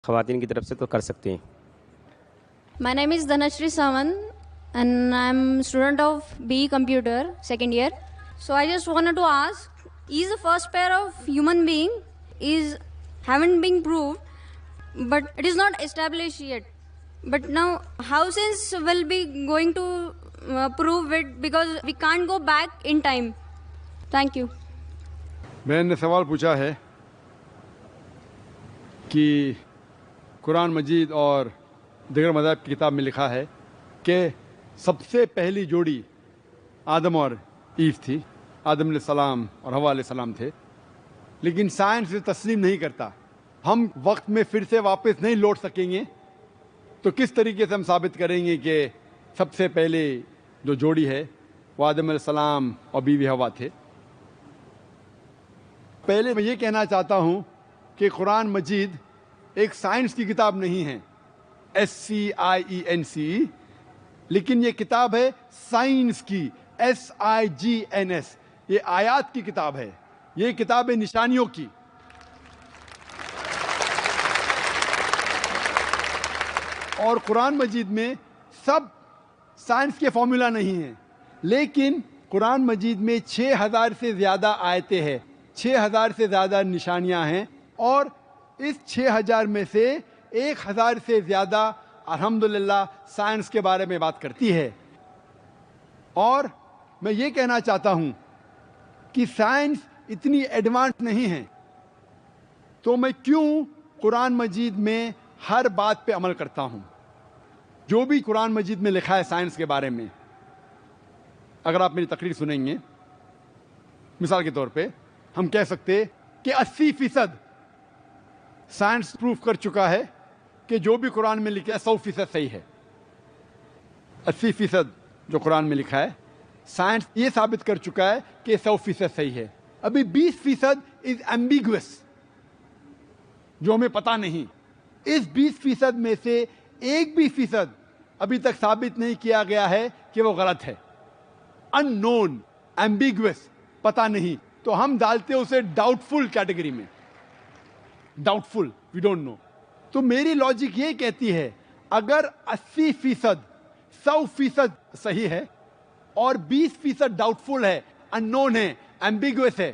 خواتین کی طرف سے تو کر سکتے ہیں. My name is Dhanashri Samant and I'm student of BE Computer, second year. So I just wanted to ask, is the first pair of human being haven't been proved, but it is not established yet. But now how science will be going to prove it, because we can't go back in time. Thank you. میں نے سوال پوچھا ہے کہ قرآن مجید اور دیگر مذاہب کی کتاب میں لکھا ہے کہ سب سے پہلی جوڑی آدم اور ایو تھی. آدم علیہ السلام اور حوا علیہ السلام تھے، لیکن سائنس اسے تسلیم نہیں کرتا. ہم وقت میں پھر سے واپس نہیں لوٹ سکیں گے، تو کس طریقے سے ہم ثابت کریں گے کہ سب سے پہلے جو جوڑی ہے وہ آدم علیہ السلام اور بیوی حوا تھے؟ پہلے میں یہ کہنا چاہتا ہوں کہ قرآن مجید ایک سائنس کی کتاب نہیں ہے، SCIENCE، لیکن یہ کتاب ہے سائنس کی، SIGNS. یہ آیات کی کتاب ہے، یہ کتاب ہے نشانیوں کی. اور قرآن مجید میں سب سائنس کے فارمولا نہیں ہیں، لیکن قرآن مجید میں 6000 سے زیادہ آیتیں ہیں، 6000 سے زیادہ نشانیاں ہیں، اور اس 6000 میں سے 1000 سے زیادہ الحمدللہ سائنس کے بارے میں بات کرتی ہے. اور میں یہ کہنا چاہتا ہوں کہ سائنس اتنی ایڈوانس نہیں ہے، تو میں کیوں قرآن مجید میں ہر بات پہ عمل کرتا ہوں. جو بھی قرآن مجید میں لکھا ہے سائنس کے بارے میں، اگر آپ میری تقریر سنیں گے، مثال کے طور پہ ہم کہہ سکتے کہ 80% سائنس پروف کر چکا ہے کہ جو بھی قرآن میں لکھا ہے 100% صحیح ہے. 80% جو قرآن میں لکھا ہے سائنس یہ ثابت کر چکا ہے کہ 100% صحیح ہے. ابھی 20% از ایمبیگوس، جو ہمیں پتہ نہیں. اس 20% میں سے 1% ابھی تک ثابت نہیں کیا گیا ہے کہ وہ غلط ہے. ان نون، ایمبیگوس، پتہ نہیں، تو ہم ڈالتے اسے ڈاؤٹ فل کیٹیگری میں. Doubtful, we don't know. تو میری لاجک یہ کہتی ہے اگر 80% 100% صحیح ہے اور 20% ڈاؤٹ فل ہے، ان نون ہے، ایمبیگوس ہے،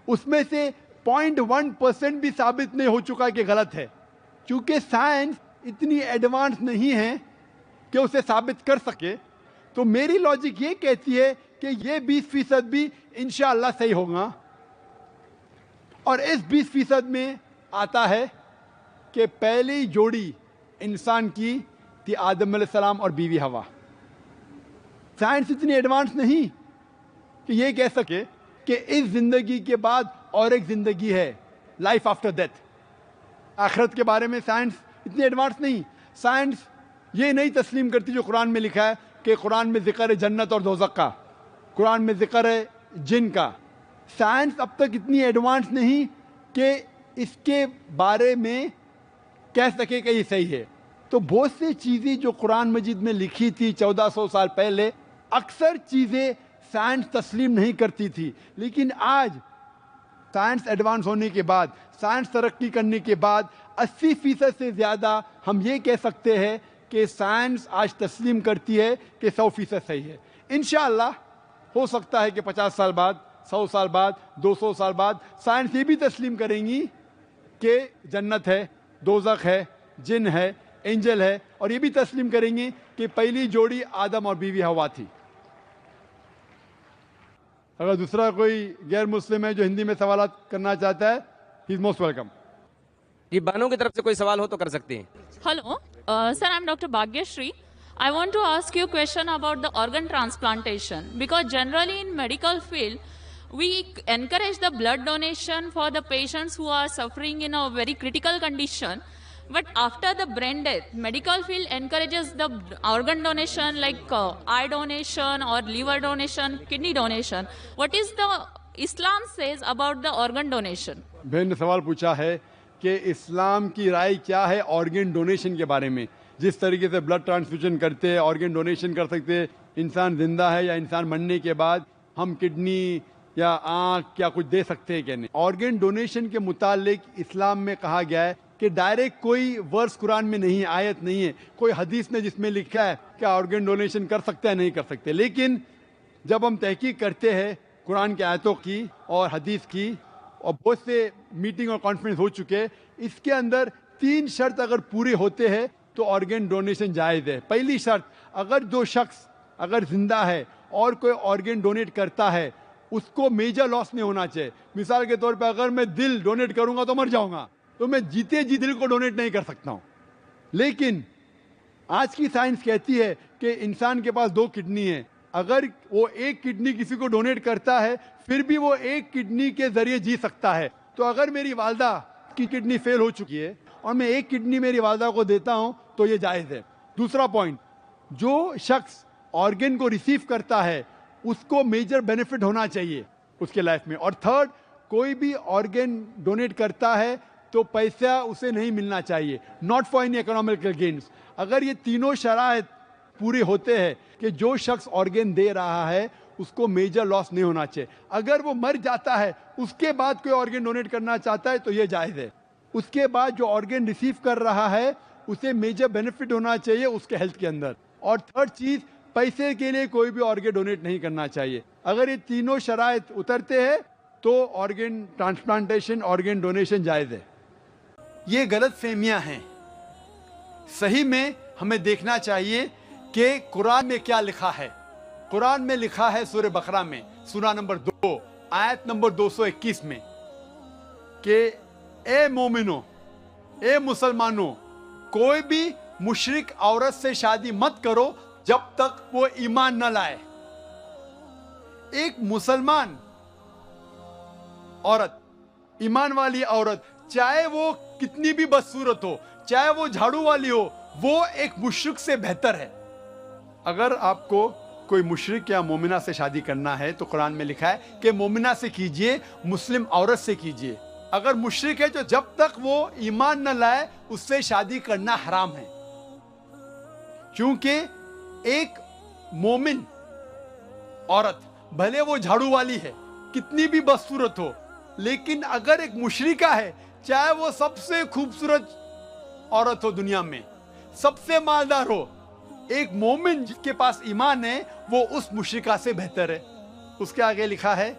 اس میں سے 0.1% بھی ثابت نہیں ہو چکا کہ غلط ہے، کیونکہ سائنس اتنی ایڈوانس نہیں ہے کہ اسے ثابت کر سکے. تو میری لاجک یہ کہتی ہے کہ یہ 20% بھی انشاءاللہ صحیح ہوگا. اور اس 20% میں آتا ہے کہ پہلی جوڑی انسان کی تھی آدم علیہ السلام اور بیوی حوا. سائنس اتنی ایڈوانس نہیں کہ یہ کہہ سکے کہ اس زندگی کے بعد اور ایک زندگی ہے، لائف آفٹر ڈیتھ. آخرت کے بارے میں سائنس اتنی ایڈوانس نہیں. سائنس یہ نہیں تسلیم کرتی جو قرآن میں لکھا ہے کہ قرآن میں ذکر ہے جنت اور دوزخ کا، قرآن میں ذکر ہے جن کا. سائنس اب تک اتنی ایڈوانس نہیں کہ اس کے بارے میں کہہ سکے کہ یہ صحیح ہے. تو بہت سی چیزیں جو قرآن مجید میں لکھی تھی 1400 سال پہلے، اکثر چیزیں سائنس تسلیم نہیں کرتی تھی. لیکن آج سائنس ایڈوانس ہونے کے بعد، سائنس ترقی کرنے کے بعد 80% سے زیادہ ہم یہ کہہ سکتے ہیں کہ سائنس آج تسلیم کرتی ہے کہ 100% صحیح ہے. انشاءاللہ ہو سکتا ہے کہ 50 سال بعد، 100 سال بعد، 200 سال بعد سائنس یہ بھی تسلیم کریں گی کہ جنت ہے، دوزخ ہے، جن ہے، اینجل ہے، اور یہ بھی تسلیم کریں گے کہ پہلی جوڑی آدم اور بیوی حوا تھی. اگر دوسرا کوئی غیر مسلم ہے جو ہندی میں سوالات کرنا چاہتا ہے، ہی از موسٹ ویلکم. جی بانوں کی طرف سے کوئی سوال ہو تو کر سکتے ہیں. Hello, sir, I'm Dr. Bhagyashree. I want to ask you a question about the organ transplantation, because generally in medical field, we encourage the blood donation for the patients who are suffering in a very critical condition. But after the brain death, medical field encourages the organ donation like eye donation or liver donation, kidney donation. What is the Islam says about the organ donation? بہن نے سوال پوچھا ہے کہ اسلام کی رائے کیا ہے organ donation کے بارے میں. جس طریقے سے بلڈ ٹرانسفیوژن کرتے، آرگن ڈونیشن کر سکتے، انسان زندہ ہے یا انسان مرنے کے بعد ہم کڈنی یا آنکھ یا کچھ دے سکتے ہیں کہ نہیں. آرگن ڈونیشن کے متعلق اسلام میں کہا گیا ہے کہ ڈائریکٹ کوئی ورس قرآن میں نہیں، آیت نہیں ہے، کوئی حدیث نے جس میں لکھا ہے کہ آرگن ڈونیشن کر سکتے ہیں نہیں کر سکتے. لیکن جب ہم تحقیق کرتے ہیں قرآن کی آیتوں کی اور حدیث کی، اور بہت سے میٹنگ اور کانفرنس ہو چکے، اس کے اندر 3 شرط اگر پورے ہوتے ہیں تو آرگن ڈونیشن جائز ہے. پہلی شرط، اگر جو شخص اگر زندہ ہے اور کوئی آرگن ڈونیٹ کرتا ہے اس کو میجر لاس نہیں ہونا چاہیے. مثال کے طور پہ اگر میں دل ڈونیٹ کروں گا تو مر جاؤں گا، تو میں جیتے جی دل کو ڈونیٹ نہیں کر سکتا ہوں. لیکن آج کی سائنس کہتی ہے کہ انسان کے پاس 2 کڈنی ہیں، اگر وہ 1 کڈنی کسی کو ڈونیٹ کرتا ہے پھر بھی وہ 1 کڈنی کے ذریعے جی سکتا ہے. تو اگر میری والدہ کی کڈنی فیل ہو چکی ہے اور میں 1 کڈنی میری والدہ کو دیتا ہوں تو یہ جائز ہے. دوسرا پوائنٹ، جو شخص آرگن کو ریسیو کرتا ہے اس کو میجر بینیفٹ ہونا چاہیے اس کے لائف میں. اور تھرڈ، کوئی بھی آرگن ڈونیٹ کرتا ہے تو پیسہ اسے نہیں ملنا چاہیے، not for any economical grains. اگر یہ تینوں شرائط پورے ہوتے ہیں کہ جو شخص آرگن دے رہا ہے اس کو میجر لاس نہیں ہونا چاہیے. اگر وہ مر جاتا ہے اس کے بعد کوئی آرگن ڈونیٹ کرنا چاہتا ہے تو یہ جائز ہے. اس کے بعد جو آرگن ریسیو کر رہا ہے اسے میجر بینیفٹ ہونا چاہیے اس کے ہیلتھ کے اندر. اور تھرڈ چیز، پیسے کے لیے کوئی بھی آرگن ڈونیٹ نہیں کرنا چاہیے. اگر یہ تینوں شرائط اترتے ہیں تو آرگن ٹرانسپلانٹیشن، آرگن ڈونیشن جائز ہے. یہ غلط فہمیاں ہیں. صحیح میں ہمیں دیکھنا چاہیے کہ قرآن میں کیا لکھا ہے. قرآن میں لکھا ہے سورہ بقرہ میں سورہ نمبر 2 آیت نمبر 221 میں کہ اے مومنو، اے مسلمانوں، کوئی بھی مشرک عورت سے شادی مت کرو جب تک وہ ایمان نہ لائے. ایک مسلمان عورت، ایمان والی عورت، چاہے وہ کتنی بھی بدصورت ہو، چاہے وہ جھاڑو والی ہو، وہ ایک مشرک سے بہتر ہے. اگر آپ کو کوئی مشرک یا مومنہ سے شادی کرنا ہے تو قرآن میں لکھا ہے کہ مومنہ سے کیجئے، مسلم عورت سے کیجئے. اگر مشرک ہے تو جب تک وہ ایمان نہ لائے اس سے شادی کرنا حرام ہے. کیونکہ ایک مومن عورت بھلے وہ جھاڑو والی ہے، کتنی بھی بدصورت ہو، لیکن اگر ایک مشرکہ ہے، چاہے وہ سب سے خوبصورت عورت ہو دنیا میں، سب سے مالدار ہو، ایک مومن جس کے پاس ایمان ہے وہ اس مشرکہ سے بہتر ہے. اس کے آگے لکھا ہے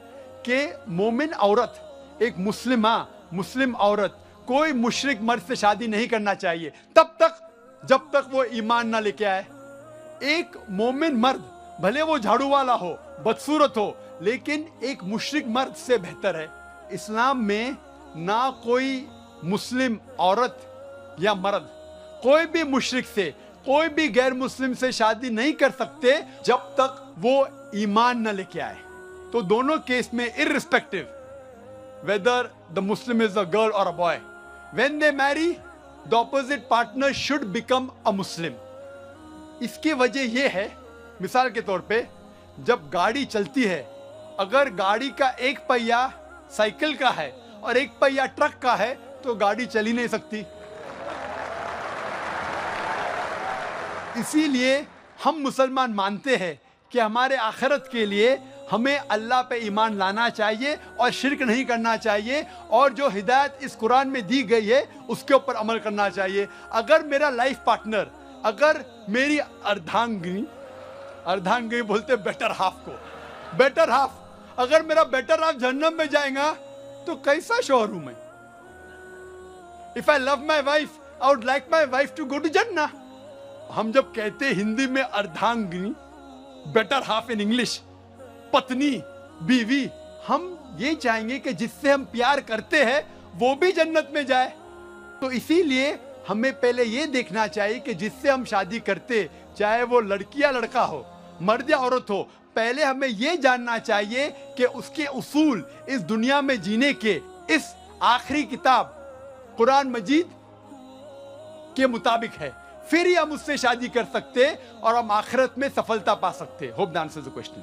کہ مومن عورت، ایک مسلم عورت کوئی مشرک مرد سے شادی نہیں کرنا چاہیے تب تک جب تک وہ ایمان نہ لے کے آئے. ایک مومن مرد بھلے وہ جھاڑو والا ہو، بدصورت ہو، لیکن ایک مشرک مرد سے بہتر ہے. اسلام میں نہ کوئی مسلم عورت یا مرد کوئی بھی مشرک سے، کوئی بھی غیر مسلم سے شادی نہیں کر سکتے جب تک وہ ایمان نہ لے کے آئے. تو دونوں کیس میں irrespective whether the Muslim is a girl or a boy, when they marry, the opposite partner should become a Muslim. اس کی وجہ یہ ہے، مثال کے طور پہ جب گاڑی چلتی ہے، اگر گاڑی کا ایک پہیہ سائیکل کا ہے اور ایک پہیہ ٹرک کا ہے تو گاڑی چل ہی نہیں سکتی. اسی لیے ہم مسلمان مانتے ہیں کہ ہمارے آخرت کے لیے ہمیں اللہ پہ ایمان لانا چاہیے اور شرک نہیں کرنا چاہیے، اور جو ہدایت اس قرآن میں دی گئی ہے اس کے اوپر عمل کرنا چاہیے. اگر میرا لائف پارٹنر، اگر میری اردھانگنی بولتے بیٹر ہاف کو، بیٹر ہاف، اگر میرا بیٹر ہاف جہنم میں جائے گا تو کیسا شوہر ہوں میں؟ If I love my wife, I would like my wife to go to Jannah. ہم جب کہتے ہندی میں اردھانگنی، بیٹر ہاف ان انگلش، پتنی، بیوی، ہم یہ چاہیں گے کہ جس سے ہم پیار کرتے ہیں وہ بھی جنت میں جائے. تو اسی لیے ہمیں پہلے یہ دیکھنا چاہیے کہ جس سے ہم شادی کرتے، چاہے وہ لڑکی یا لڑکا ہو، مرد یا عورت ہو، پہلے ہمیں یہ جاننا چاہیے کہ اس کے اصول اس دنیا میں جینے کے اس آخری کتاب قرآن مجید کے مطابق ہے. پھر ہی ہم اس سے شادی کر سکتے اور ہم آخرت میں سفلتا پا سکتے. Hope the answers the question.